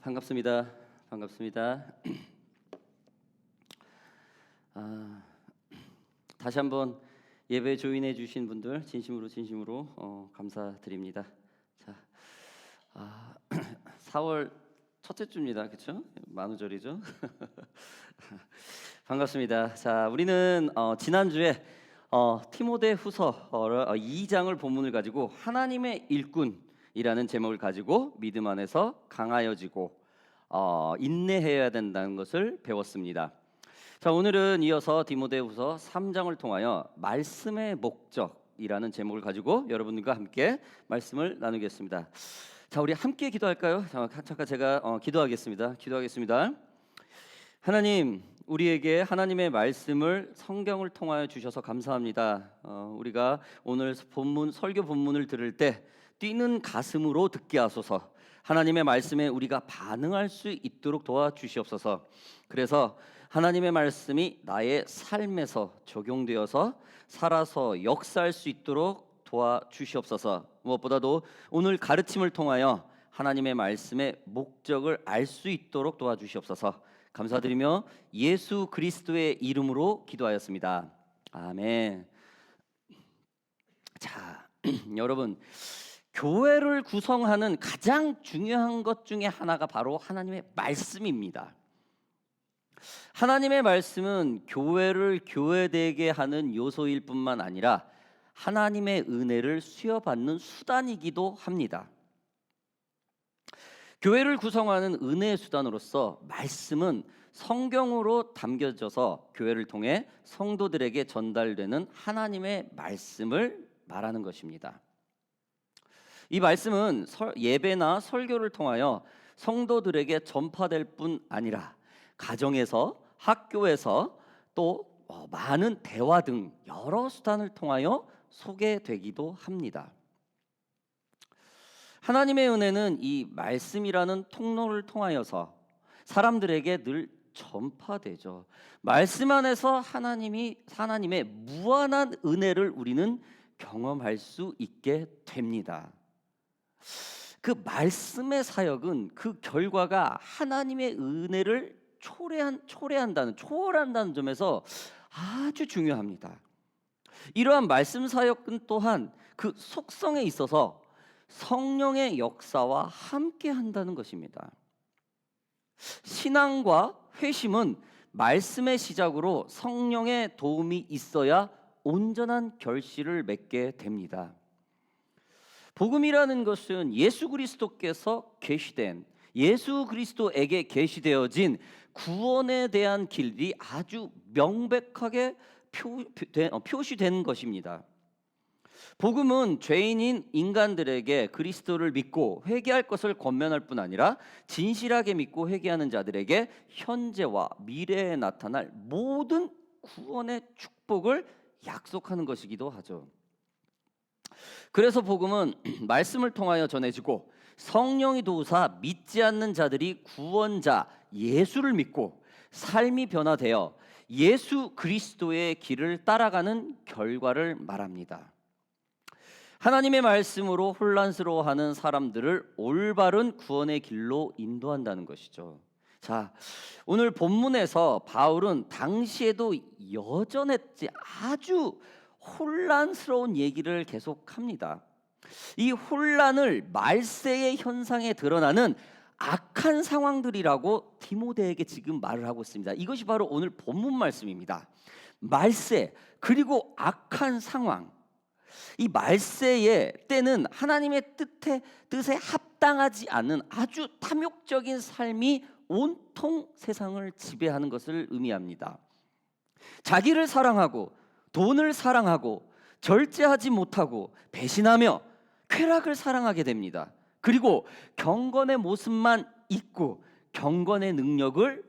반갑습니다. 반갑습니다. 아, 다시 한번 예배 조인해 주신 분들 진심으로 감사드립니다. 자, 4월 첫째 주입니다. 그렇죠? 만우절이죠. 반갑습니다. 자, 우리는 지난주에 티모데후서 2장을 본문을 가지고 하나님의 일꾼이라는 제목을 가지고 믿음 안에서 강하여지고 인내해야 된다는 것을 배웠습니다. 자, 오늘은 이어서 디모데후서 3장을 통하여 말씀의 목적이라는 제목을 가지고 여러분들과 함께 말씀을 나누겠습니다. 자, 우리 함께 기도할까요? 잠깐 제가 기도하겠습니다. 하나님, 우리에게 하나님의 말씀을 성경을 통하여 주셔서 감사합니다. 우리가 오늘 설교 본문을 들을 때 뛰는 가슴으로 듣게 하소서. 하나님의 말씀에 우리가 반응할 수 있도록 도와주시옵소서. 그래서 하나님의 말씀이 나의 삶에서 적용되어서 살아서 역사할 수 있도록 도와주시옵소서. 무엇보다도 오늘 가르침을 통하여 하나님의 말씀의 목적을 알 수 있도록 도와주시옵소서. 감사드리며 예수 그리스도의 이름으로 기도하였습니다. 아멘. 자, 여러분, 교회를 구성하는 가장 중요한 것 중에 하나가 바로 하나님의 말씀입니다. 하나님의 말씀은 교회를 교회되게 하는 요소일 뿐만 아니라 하나님의 은혜를 수여받는 수단이기도 합니다. 교회를 구성하는 은혜의 수단으로서 말씀은 성경으로 담겨져서 교회를 통해 성도들에게 전달되는 하나님의 말씀을 말하는 것입니다. 이 말씀은 예배나 설교를 통하여 성도들에게 전파될 뿐 아니라 가정에서, 학교에서 또 많은 대화 등 여러 수단을 통하여 소개되기도 합니다. 하나님의 은혜는 이 말씀이라는 통로를 통하여서 사람들에게 늘 전파되죠. 말씀 안에서 하나님의 무한한 은혜를 우리는 경험할 수 있게 됩니다. 그 말씀의 사역은 그 결과가 하나님의 은혜를 초월한다는 점에서 아주 중요합니다. 이러한 말씀 사역은 또한 그 속성에 있어서 성령의 역사와 함께 한다는 것입니다. 신앙과 회심은 말씀의 시작으로 성령의 도움이 있어야 온전한 결실을 맺게 됩니다. 복음이라는 것은 예수 그리스도에게 계시되어진 구원에 대한 길이 아주 명백하게 표시된 것입니다. 복음은 죄인인 인간들에게 그리스도를 믿고 회개할 것을 권면할 뿐 아니라 진실하게 믿고 회개하는 자들에게 현재와 미래에 나타날 모든 구원의 축복을 약속하는 것이기도 하죠. 그래서 복음은 말씀을 통하여 전해지고 성령이 도우사 믿지 않는 자들이 구원자 예수를 믿고 삶이 변화되어 예수 그리스도의 길을 따라가는 결과를 말합니다. 하나님의 말씀으로 혼란스러워하는 사람들을 올바른 구원의 길로 인도한다는 것이죠. 자, 오늘 본문에서 바울은 당시에도 여전했지 아주 혼란스러운 얘기를 계속합니다. 이 혼란을 말세의 현상에 드러나는 악한 상황들이라고 디모데에게 지금 말을 하고 있습니다. 이것이 바로 오늘 본문 말씀입니다. 말세 그리고 악한 상황. 이 말세의 때는 하나님의 뜻에 합당하지 않는 아주 탐욕적인 삶이 온통 세상을 지배하는 것을 의미합니다. 자기를 사랑하고 돈을 사랑하고 절제하지 못하고 배신하며 쾌락을 사랑하게 됩니다. 그리고 경건의 모습만 있고 경건의 능력을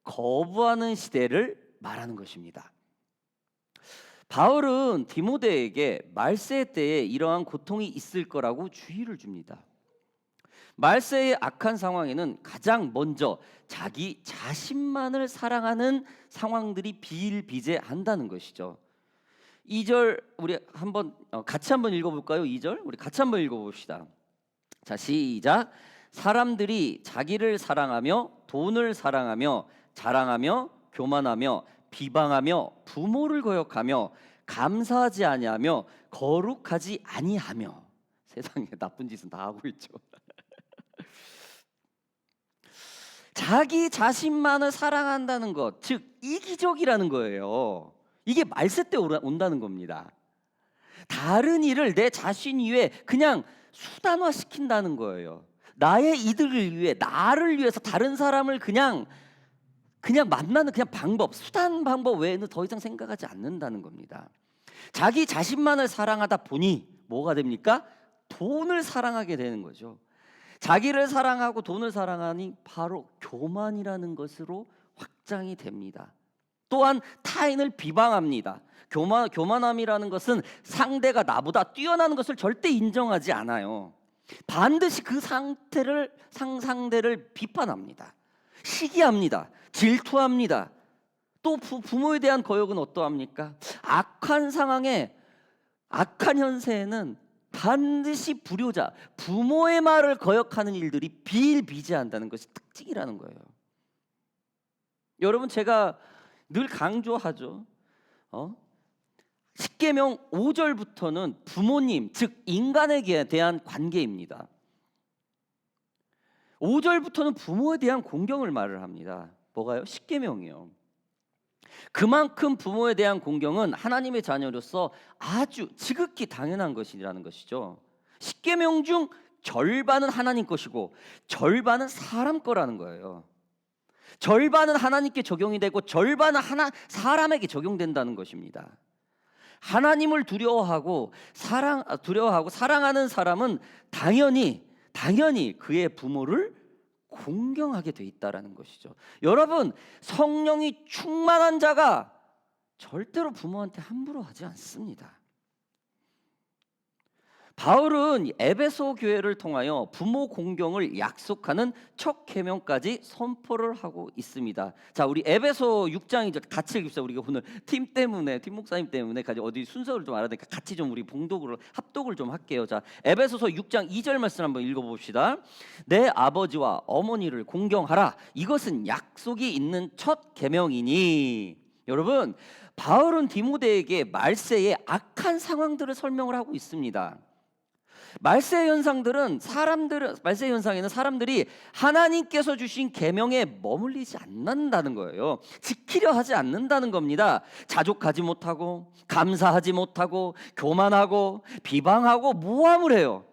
거부하는 시대를 말하는 것입니다. 바울은 디모데에게 말세 때에 이러한 고통이 있을 거라고 주의를 줍니다. 말세의 악한 상황에는 가장 먼저 자기 자신만을 사랑하는 상황들이 비일비재한다는 것이죠. 2절 우리 같이 한번 읽어볼까요? 2절 우리 같이 한번 읽어봅시다. 자, 시작. 사람들이 자기를 사랑하며 돈을 사랑하며 자랑하며 교만하며 비방하며 부모를 거역하며 감사하지 아니하며 거룩하지 아니하며. 세상에 나쁜 짓은 다 하고 있죠. 자기 자신만을 사랑한다는 것, 즉 이기적이라는 거예요. 이게 말세 때 온다는 겁니다. 다른 일을 내 자신 위에 그냥 수단화시킨다는 거예요. 나의 이득을 위해, 나를 위해서 다른 사람을 그냥 만나는 그냥 방법, 수단 방법 외에는 더 이상 생각하지 않는다는 겁니다. 자기 자신만을 사랑하다 보니 뭐가 됩니까? 돈을 사랑하게 되는 거죠. 자기를 사랑하고 돈을 사랑하니 바로 교만이라는 것으로 확장이 됩니다. 또한 타인을 비방합니다. 교만함이라는 것은 상대가 나보다 뛰어나는 것을 절대 인정하지 않아요. 반드시 그 상대를 비판합니다. 시기합니다. 질투합니다. 또 부모에 대한 거역은 어떠합니까? 악한 상황에, 악한 현세에는 반드시 불효자, 부모의 말을 거역하는 일들이 비일비재한다는 것이 특징이라는 거예요. 여러분, 제가 늘 강조하죠. 십계명 5절부터는 부모님, 즉 인간에게 대한 관계입니다. 5절부터는 부모에 대한 공경을 말을 합니다. 뭐가요? 십계명이요. 그만큼 부모에 대한 공경은 하나님의 자녀로서 아주 지극히 당연한 것이라는 것이죠. 십계명 중 절반은 하나님 것이고 절반은 사람 거라는 거예요. 절반은 하나님께 적용이 되고 절반은 사람에게 적용된다는 것입니다. 하나님을 두려워하고 사랑하는 사람은 당연히 그의 부모를 공경하게 돼 있다라는 것이죠. 여러분, 성령이 충만한 자가 절대로 부모한테 함부로 하지 않습니다. 바울은 에베소 교회를 통하여 부모 공경을 약속하는 첫 계명까지 선포를 하고 있습니다. 자, 우리 에베소 6장이죠. 같이 읽읍시다. 우리가 오늘 팀 목사님 때문에 어디 순서를 좀 알아야 되니까 같이 좀 우리 합독을 좀 할게요. 자, 에베소서 6장 2절 말씀 한번 읽어봅시다. 내 아버지와 어머니를 공경하라. 이것은 약속이 있는 첫 계명이니. 여러분, 바울은 디모데에게 말세의 악한 상황들을 설명을 하고 있습니다. 말세 현상에는 사람들이 하나님께서 주신 계명에 머물리지 않는다는 거예요. 지키려 하지 않는다는 겁니다. 자족하지 못하고 감사하지 못하고 교만하고 비방하고 모함을 해요.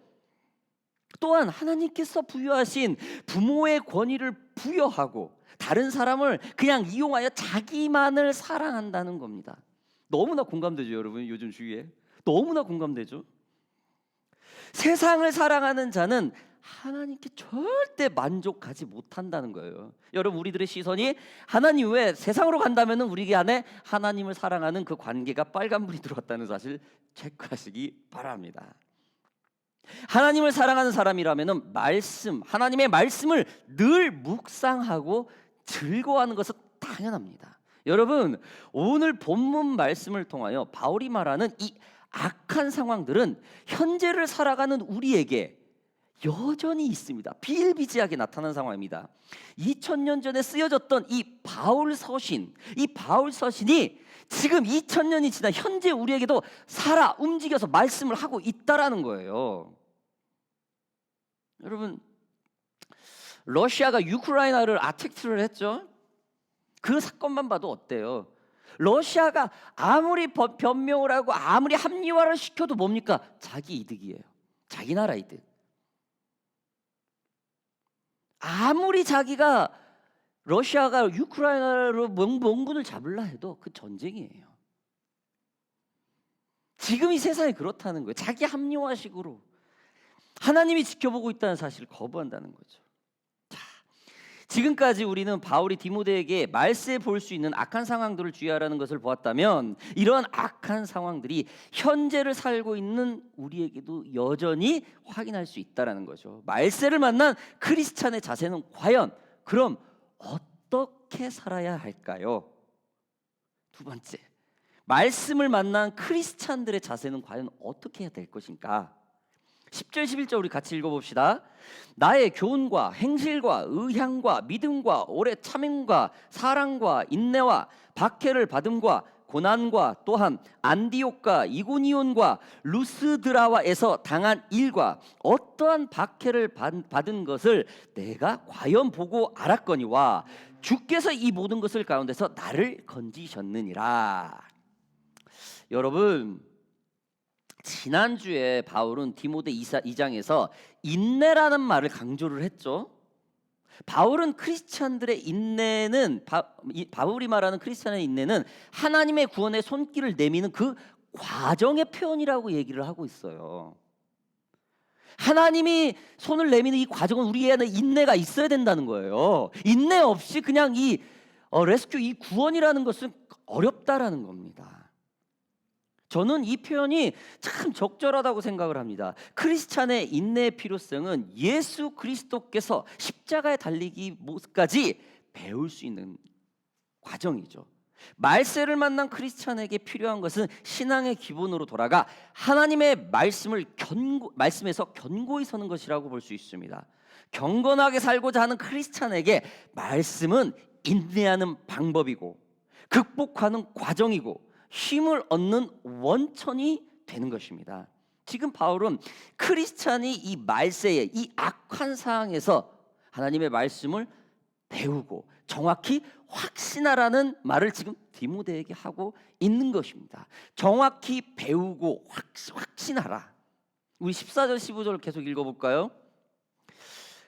또한 하나님께서 부여하신 부모의 권위를 부여하고 다른 사람을 그냥 이용하여 자기만을 사랑한다는 겁니다. 너무나 공감되죠, 여러분? 요즘 주위에 너무나 공감되죠. 세상을 사랑하는 자는 하나님께 절대 만족하지 못한다는 거예요. 여러분, 우리들의 시선이 하나님 외 세상으로 간다면 우리 안에 하나님을 사랑하는 그 관계가 빨간불이 들어왔다는 사실 체크하시기 바랍니다. 하나님을 사랑하는 사람이라면 하나님의 말씀을 늘 묵상하고 즐거워하는 것은 당연합니다. 여러분, 오늘 본문 말씀을 통하여 바울이 말하는 이 악한 상황들은 현재를 살아가는 우리에게 여전히 있습니다. 비일비재하게 나타난 상황입니다. 2000년 전에 쓰여졌던 이 바울 서신이 지금 2000년이 지나 현재 우리에게도 움직여서 말씀을 하고 있다라는 거예요. 여러분, 러시아가 우크라이나를 아택트를 했죠. 그 사건만 봐도 어때요? 러시아가 아무리 변명을 하고 아무리 합리화를 시켜도 뭡니까? 자기 이득이에요. 자기 나라 이득. 아무리 러시아가 우크라이나로 몽군을 잡으려 해도 그 전쟁이에요. 지금 이 세상이 그렇다는 거예요. 자기 합리화식으로 하나님이 지켜보고 있다는 사실을 거부한다는 거죠. 지금까지 우리는 바울이 디모데에게 말세에 볼 수 있는 악한 상황들을 주의하라는 것을 보았다면, 이런 악한 상황들이 현재를 살고 있는 우리에게도 여전히 확인할 수 있다는 거죠. 말세를 만난 크리스찬의 자세는 과연 그럼 어떻게 살아야 할까요? 두 번째, 말씀을 만난 크리스찬들의 자세는 과연 어떻게 해야 될 것인가? 10절 11절 우리 같이 읽어봅시다. 나의 교훈과 행실과 의향과 믿음과 오래 참음과 사랑과 인내와 박해를 받음과 고난과 또한 안디옥과 이고니온과 루스드라와에서 당한 일과 어떠한 박해를 받은 것을 내가 과연 보고 알았거니와 주께서 이 모든 것을 가운데서 나를 건지셨느니라. 여러분, 지난주에 바울은 디모데 2장에서 인내라는 말을 강조를 했죠. 바울은 크리스찬들의 인내는 바울이 말하는 크리스찬의 인내는 하나님의 구원의 손길을 내미는 그 과정의 표현이라고 얘기를 하고 있어요. 하나님이 손을 내미는 이 과정은 우리에게 인내가 있어야 된다는 거예요. 인내 없이 그냥 이 레스큐, 이 구원이라는 것은 어렵다라는 겁니다. 저는 이 표현이 참 적절하다고 생각을 합니다. 크리스찬의 인내의 필요성은 예수 그리스도께서 십자가에 달리기 모습까지 배울 수 있는 과정이죠. 말세를 만난 크리스찬에게 필요한 것은 신앙의 기본으로 돌아가 하나님의 말씀에서 견고히 서는 것이라고 볼 수 있습니다. 경건하게 살고자 하는 크리스찬에게 말씀은 인내하는 방법이고 극복하는 과정이고 힘을 얻는 원천이 되는 것입니다. 지금 바울은 크리스찬이 이 말세의 이 악한 상황에서 하나님의 말씀을 배우고 정확히 확신하라는 말을 지금 디모데에게 하고 있는 것입니다. 정확히 배우고 확신하라. 우리 14절 15절 계속 읽어볼까요?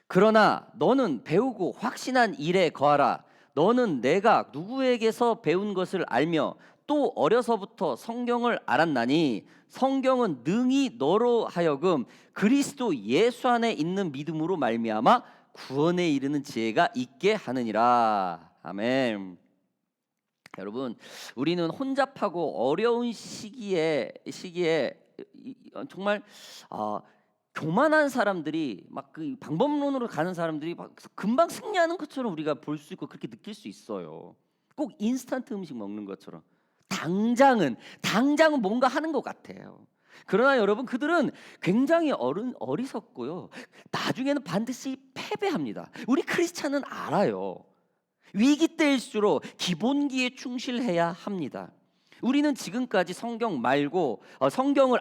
그러나 너는 배우고 확신한 일에 거하라. 너는 내가 누구에게서 배운 것을 알며 또 어려서부터 성경을 알았나니 성경은 능히 너로 하여금 그리스도 예수 안에 있는 믿음으로 말미암아 구원에 이르는 지혜가 있게 하느니라. 아멘. 여러분, 우리는 혼잡하고 어려운 시기에 정말 교만한 사람들이 막 그 방법론으로 가는 사람들이 막 금방 승리하는 것처럼 우리가 볼 수 있고 그렇게 느낄 수 있어요. 꼭 인스턴트 음식 먹는 것처럼 당장은 뭔가 하는 것 같아요. 그러나 여러분, 그들은 굉장히 어리석고요. 나중에는 반드시 패배합니다. 우리 크리스찬은 알아요. 위기 때일수록 기본기에 충실해야 합니다. 우리는 지금까지 성경을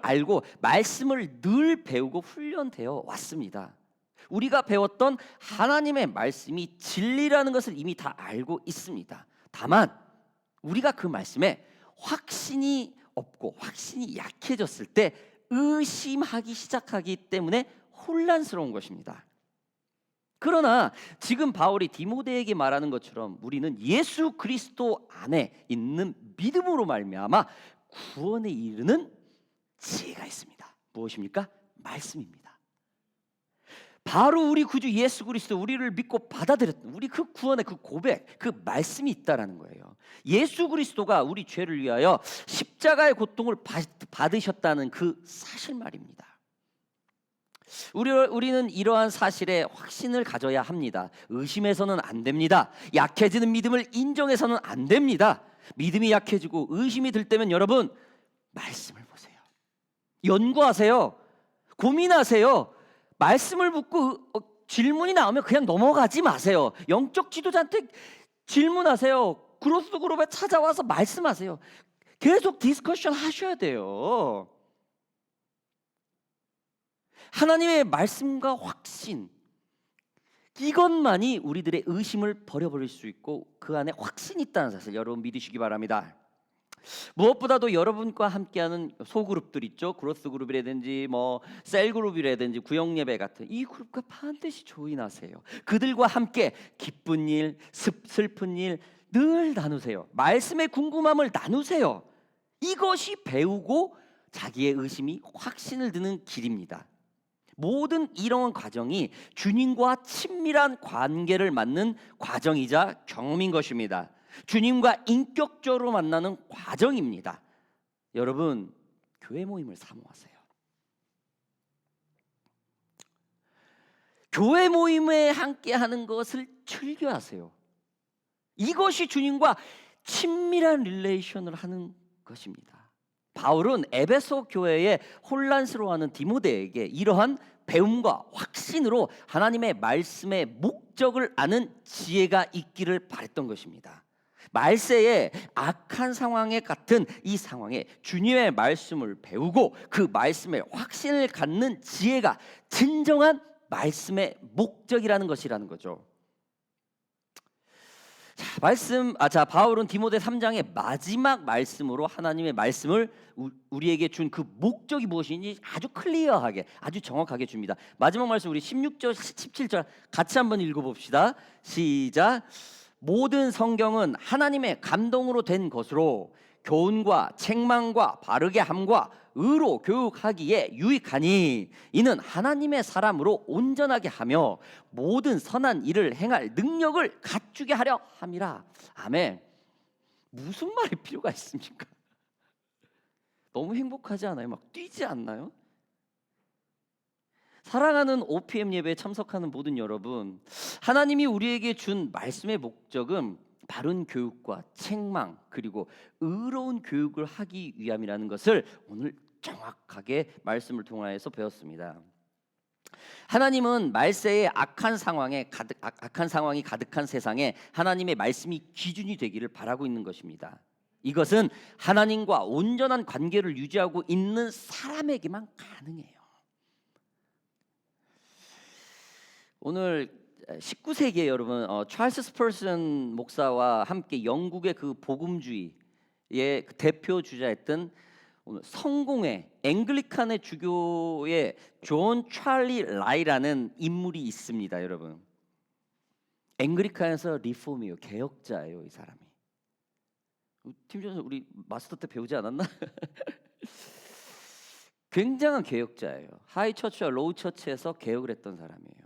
알고 말씀을 늘 배우고 훈련되어 왔습니다. 우리가 배웠던 하나님의 말씀이 진리라는 것을 이미 다 알고 있습니다. 다만 우리가 그 말씀에 확신이 없고 확신이 약해졌을 때 의심하기 시작하기 때문에 혼란스러운 것입니다. 그러나 지금 바울이 디모데에게 말하는 것처럼 우리는 예수 그리스도 안에 있는 믿음으로 말미암아 구원에 이르는 지혜가 있습니다. 무엇입니까? 말씀입니다. 바로 우리 구주 예수 그리스도, 우리를 믿고 받아들였던 우리 그 구원의 그 고백, 그 말씀이 있다라는 거예요. 예수 그리스도가 우리 죄를 위하여 십자가의 고통을 받으셨다는 그 사실 말입니다. 우리는 이러한 사실에 확신을 가져야 합니다. 의심해서는 안 됩니다. 약해지는 믿음을 인정해서는 안 됩니다. 믿음이 약해지고 의심이 들 때면 여러분, 말씀을 보세요. 연구하세요. 고민하세요. 말씀을 묻고 질문이 나오면 그냥 넘어가지 마세요. 영적 지도자한테 질문하세요. 그로스 그룹에 찾아와서 말씀하세요. 계속 디스커션 하셔야 돼요. 하나님의 말씀과 확신, 이것만이 우리들의 의심을 버려버릴 수 있고 그 안에 확신이 있다는 사실 여러분 믿으시기 바랍니다. 무엇보다도 여러분과 함께하는 소그룹들 있죠. 그로스 그룹이라든지 셀 그룹이라든지 구역 예배 같은 이 그룹과 반드시 조인하세요. 그들과 함께 기쁜 일, 슬픈 일 늘 나누세요. 말씀의 궁금함을 나누세요. 이것이 배우고 자기의 의심이 확신을 드는 길입니다. 모든 이러한 과정이 주님과 친밀한 관계를 맺는 과정이자 경험인 것입니다. 주님과 인격적으로 만나는 과정입니다. 여러분, 교회 모임을 사모하세요. 교회 모임에 함께하는 것을 즐겨하세요. 이것이 주님과 친밀한 릴레이션을 하는 것입니다. 바울은 에베소 교회에 혼란스러워하는 디모데에게 이러한 배움과 확신으로 하나님의 말씀의 목적을 아는 지혜가 있기를 바랬던 것입니다. 말세의 악한 상황에 같은 이 상황에 주님의 말씀을 배우고 그 말씀에 확신을 갖는 지혜가 진정한 말씀의 목적이라는 것이라는 거죠. 바울은 디모데 3장의 마지막 말씀으로 하나님의 말씀을 우리에게 준 그 목적이 무엇인지 아주 클리어하게, 아주 정확하게 줍니다. 마지막 말씀 우리 16절, 17절 같이 한번 읽어봅시다. 시작. 모든 성경은 하나님의 감동으로 된 것으로 교훈과 책망과 바르게 함과 의로 교육하기에 유익하니 이는 하나님의 사람으로 온전하게 하며 모든 선한 일을 행할 능력을 갖추게 하려 함이라. 아멘. 무슨 말이 필요가 있습니까? 너무 행복하지 않아요? 막 뛰지 않나요? 사랑하는 OPM 예배에 참석하는 모든 여러분, 하나님이 우리에게 준 말씀의 목적은 바른 교육과 책망 그리고 의로운 교육을 하기 위함이라는 것을 오늘 정확하게 말씀을 통하여서 배웠습니다. 하나님은 말세의 악한 상황이 가득한 세상에 하나님의 말씀이 기준이 되기를 바라고 있는 것입니다. 이것은 하나님과 온전한 관계를 유지하고 있는 사람에게만 가능해요. 오늘 19세기에 여러분 찰스 스퍼슨 목사와 함께 영국의 그 복음주의의 그 대표 주자였던 오늘 성공의 앵글리칸의 주교의 존 찰리 라이라는 인물이 있습니다, 여러분. 앵글리칸에서 리폼이에요, 개혁자예요, 이 사람이. 팀장님 우리 마스터 때 배우지 않았나? 굉장한 개혁자예요. 하이 처치와 로우 처치에서 개혁을 했던 사람이에요.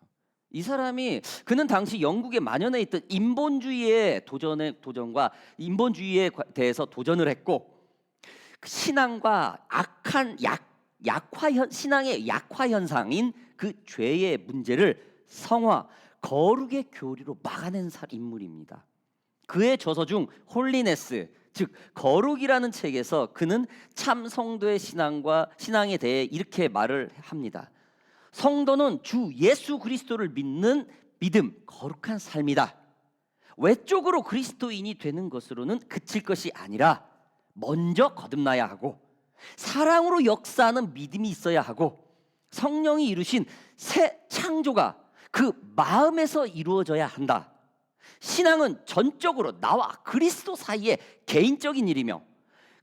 이 사람이 그는 당시 영국에 만연해 있던 인본주의의 도전과 인본주의에 대해서 도전을 했고 신앙과 신앙의 약화 현상인 그 죄의 문제를 성화, 거룩의 교리로 막아낸 인물입니다. 그의 저서 중 홀리네스, 즉 거룩이라는 책에서 그는 참 성도의 신앙에 대해 이렇게 말을 합니다. 성도는 주 예수 그리스도를 믿는 믿음, 거룩한 삶이다. 외적으로 그리스도인이 되는 것으로는 그칠 것이 아니라 먼저 거듭나야 하고 사랑으로 역사하는 믿음이 있어야 하고 성령이 이루신 새 창조가 그 마음에서 이루어져야 한다. 신앙은 전적으로 나와 그리스도 사이의 개인적인 일이며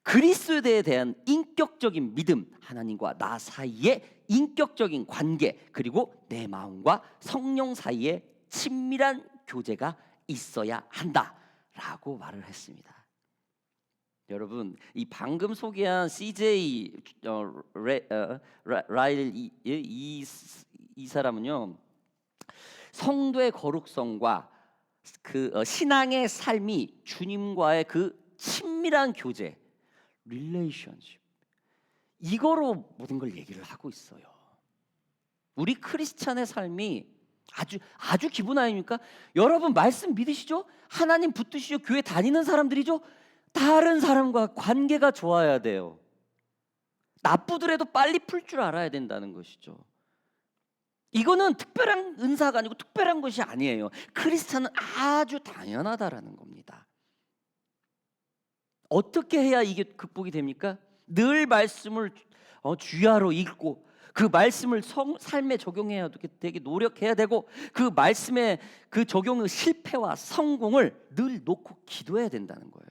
그리스도에 대한 인격적인 믿음, 하나님과 나 사이의 인격적인 관계, 그리고 내 마음과 성령 사이에 친밀한 교제가 있어야 한다라고 말을 했습니다. 여러분, 이 방금 소개한 CJ 라일 이 사람은요, 성도의 거룩성과 그 신앙의 삶이 주님과의 그 친밀한 교제, 릴레이션십, 이거로 모든 걸 얘기를 하고 있어요. 우리 크리스찬의 삶이 아주 기본 아닙니까? 여러분 말씀 믿으시죠? 하나님 붙드시죠? 교회 다니는 사람들이죠? 다른 사람과 관계가 좋아야 돼요. 나쁘더라도 빨리 풀 줄 알아야 된다는 것이죠. 이거는 특별한 은사가 아니고 특별한 것이 아니에요. 크리스찬은 아주 당연하다라는 겁니다. 어떻게 해야 이게 극복이 됩니까? 늘 말씀을 주야로 읽고 그 말씀을 삶에 적용해야 되게 노력해야 되고 그 말씀의 그 적용의 실패와 성공을 늘 놓고 기도해야 된다는 거예요.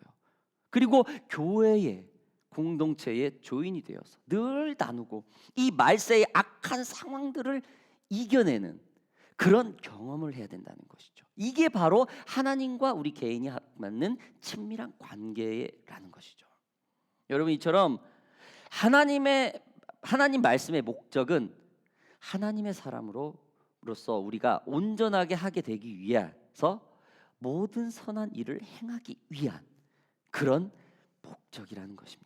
그리고 교회의 공동체의 조인이 되어서 늘 나누고 이 말세의 악한 상황들을 이겨내는 그런 경험을 해야 된다는 것이죠. 이게 바로 하나님과 우리 개인이 맞는 친밀한 관계라는 것이죠. 여러분, 이처럼 하나님 말씀의 목적은 하나님의 사람으로서 우리가 온전하게 하게 되기 위해서 모든 선한 일을 행하기 위한 그런 목적이라는 것입니다.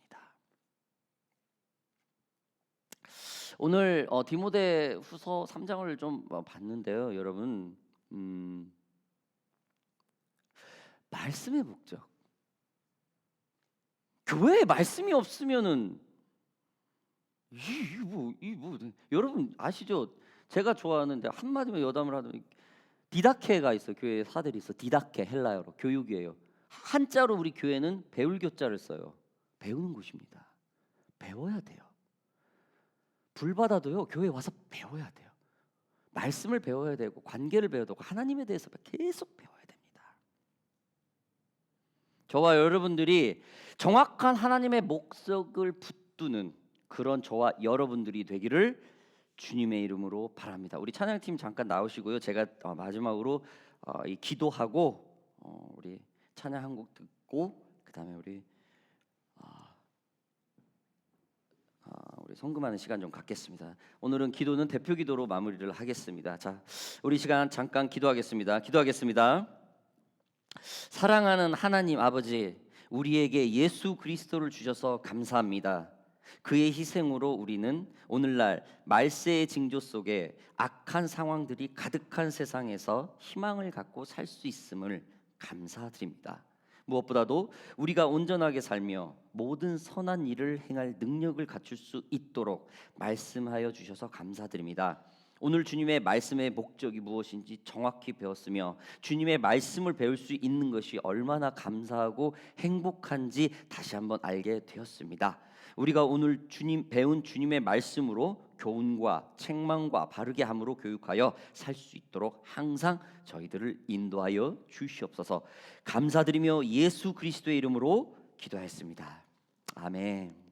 오늘 디모데후서 3장을 좀 봤는데요, 여러분, 말씀의 목적. 교회에 말씀이 없으면은 이뭐 여러분 아시죠? 제가 좋아하는데 한마디만 여담을 하면 디다케가 있어. 교회에 사들이 있어. 디다케 헬라어로 교육이에요. 한자로 우리 교회는 배울 교자를 써요. 배우는 곳입니다. 배워야 돼요. 불 받아도요 교회 와서 배워야 돼요. 말씀을 배워야 되고 관계를 배워야 되고 하나님에 대해서 계속 배워야 됩니다. 저와 여러분들이 정확한 하나님의 목적을 붙드는 그런 저와 여러분들이 되기를 주님의 이름으로 바랍니다. 우리 찬양팀 잠깐 나오시고요. 제가 마지막으로 이 기도하고 우리 찬양 한 곡 듣고 그다음에 우리 성금하는 시간 좀 갖겠습니다. 오늘은 기도는 대표 기도로 마무리를 하겠습니다. 자, 우리 시간 잠깐 기도하겠습니다. 기도하겠습니다. 사랑하는 하나님 아버지, 우리에게 예수 그리스도를 주셔서 감사합니다. 그의 희생으로 우리는 오늘날 말세의 징조 속에 악한 상황들이 가득한 세상에서 희망을 갖고 살 수 있음을 감사드립니다. 무엇보다도 우리가 온전하게 살며 모든 선한 일을 행할 능력을 갖출 수 있도록 말씀하여 주셔서 감사드립니다. 오늘 주님의 말씀의 목적이 무엇인지 정확히 배웠으며 주님의 말씀을 배울 수 있는 것이 얼마나 감사하고 행복한지 다시 한번 알게 되었습니다. 우리가 오늘 배운 주님의 말씀으로 교훈과 책망과 바르게 함으로 교육하여 살 수 있도록 항상 저희들을 인도하여 주시옵소서. 감사드리며 예수 그리스도의 이름으로 기도하였습니다. 아멘.